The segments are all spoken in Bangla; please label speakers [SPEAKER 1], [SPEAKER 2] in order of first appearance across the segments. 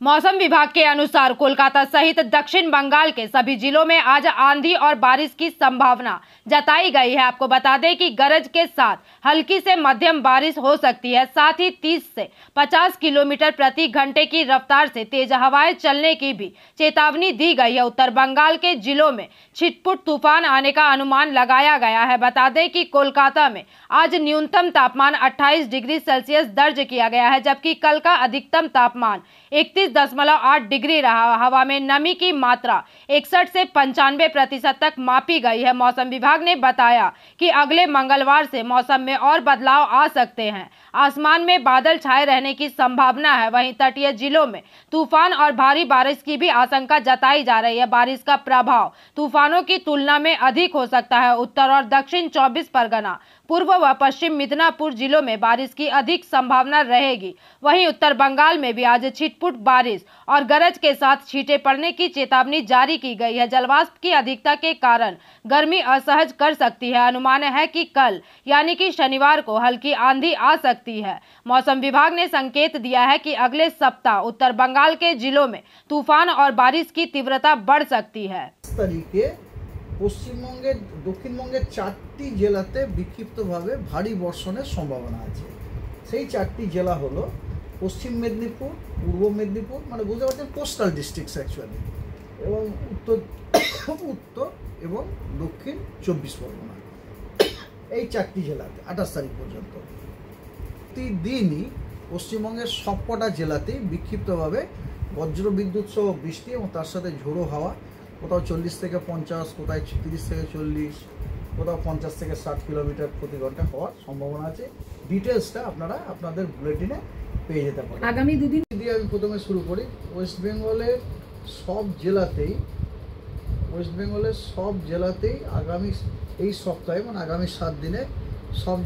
[SPEAKER 1] मौसम विभाग के अनुसार कोलकाता सहित दक्षिण बंगाल के सभी जिलों में आज आंधी और बारिश की संभावना जताई गई है। आपको बता दें कि गरज के साथ हल्की से मध्यम बारिश हो सकती है। साथ ही 30 से 50 किलोमीटर प्रति घंटे की रफ्तार से तेज हवाएं चलने की भी चेतावनी दी गई है। उत्तर बंगाल के जिलों में छिटपुट तूफान आने का अनुमान लगाया गया है। बता दें कि कोलकाता में आज न्यूनतम तापमान 28 डिग्री सेल्सियस दर्ज किया गया है, जबकि कल का अधिकतम तापमान 31.8 डिग्री रहा। हवा में नमी की मात्रा 61 से 95% तक मापी गई है। मौसम विभाग ने बताया कि अगले मंगलवार से मौसम में और बदलाव आ सकते हैं। आसमान में बादल छाए रहने की संभावना है। वहीं तटीय जिलों में तूफान और भारी बारिश की भी आशंका जताई जा रही है। बारिश का प्रभाव तूफानों की तुलना में अधिक हो सकता है। उत्तर और दक्षिण 24 परगना, पूर्व व पश्चिम मिदनापुर जिलों में बारिश की अधिक संभावना रहेगी। वहीं उत्तर बंगाल में भी आज छिटपुट बारिश और गरज के साथ छींटे पड़ने की चेतावनी जारी की गई है। जलवाष्प की अधिकता के कारण गर्मी असहज कर सकती है। अनुमान है कि कल यानी कि शनिवार को हल्की आंधी आ सकती है। मौसम विभाग ने संकेत दिया है कि अगले सप्ताह उत्तर बंगाल के जिलों में तूफान और बारिश की तीव्रता बढ़ सकती है।
[SPEAKER 2] পশ্চিমবঙ্গের দক্ষিণবঙ্গের 4টি জেলাতে বিক্ষিপ্তভাবে ভারী বর্ষণের সম্ভাবনা আছে। সেই 4টি জেলা হলো পশ্চিম মেদিনীপুর, পূর্ব মেদিনীপুর, মানে বুঝতে পারছেন কোস্টাল ডিস্ট্রিক্টস অ্যাকচুয়ালি, এবং উত্তর এবং দক্ষিণ 24 পরগনা। এই 4টি জেলাতে 28 তারিখ পর্যন্ত প্রতিদিনই পশ্চিমবঙ্গের সবকটা জেলাতেই বিক্ষিপ্তভাবে বজ্রবিদ্যুৎ সহ বৃষ্টি এবং তার সাথে ঝোড়ো হাওয়া, কোথাও 40 থেকে 50, কোথাও 30 থেকে 40, কোথাও 50 থেকে 60 কিলোমিটার প্রতি ঘন্টা হওয়ার সম্ভাবনা আছে। ডিটেলসটা আপনারা আপনাদের বুলেটিনে পেয়ে যেতে পারেন। আগামী দুদিন দিয়ে আমি প্রথমে শুরু করি। ওয়েস্ট বেঙ্গলের সব জেলাতেই আগামী এই সপ্তাহে মানে আগামী 7 দিনে সব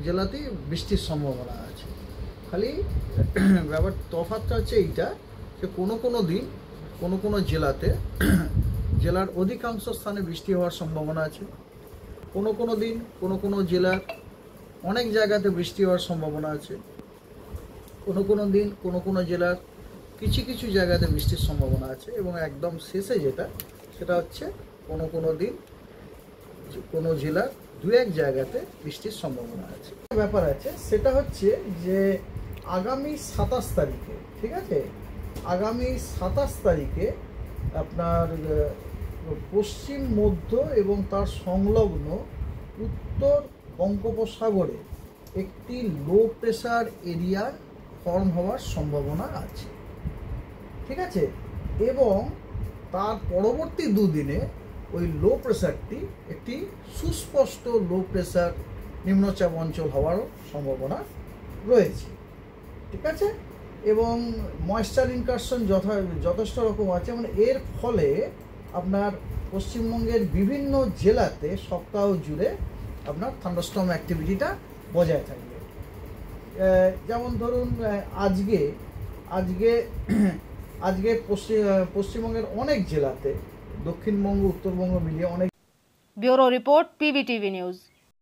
[SPEAKER 2] জেলাতেই বৃষ্টির সম্ভাবনা আছে। খালি ব্যাপার তফাৎটা হচ্ছে এইটা যে কোনো দিন কোনো জেলাতে জেলার অধিকাংশ স্থানে বৃষ্টি হওয়ার সম্ভাবনা আছে। কোনো দিন কোনো জেলার অনেক জায়গাতে বৃষ্টি হওয়ার সম্ভাবনা আছে। কোনো দিন কোনো জেলার কিছু জায়গাতে বৃষ্টির সম্ভাবনা আছে। এবং একদম শেষে সেটা হচ্ছে কোনো দিন কোনো জেলার 2-1 জায়গাতে বৃষ্টির সম্ভাবনা আছে। ব্যাপার আছে সেটা হচ্ছে যে আগামী 27 তারিখে, ঠিক আছে, আগামী 27 তারিখে আপনার পশ্চিম মধ্য এবং তার সংলগ্ন উত্তর বঙ্গোপসাগরে একটি লো প্রেসার এরিয়ার ফর্ম হওয়ার সম্ভাবনা আছে, ঠিক আছে। এবং তার পরবর্তী দুদিনে ওই লো প্রেসারটি একটি সুস্পষ্ট লো প্রেসার নিম্নচাপ অঞ্চল হওয়ারও সম্ভাবনা রয়েছে, ঠিক আছে। এবং ময়েশ্চার ইনকারশন যথেষ্ট রকম আছে। মানে এর ফলে আপনার পশ্চিমবঙ্গের বিভিন্ন জেলাতে সপ্তাহ জুড়ে আপনার থান্ডারস্টর্ম অ্যাক্টিভিটিটা বজায় থাকবে। যেমন ধরুন আজকে পশ্চিমবঙ্গের অনেক জেলাতে, দক্ষিণবঙ্গ উত্তরবঙ্গ মিলিয়ে অনেক।
[SPEAKER 1] Bureau report, PBTV news.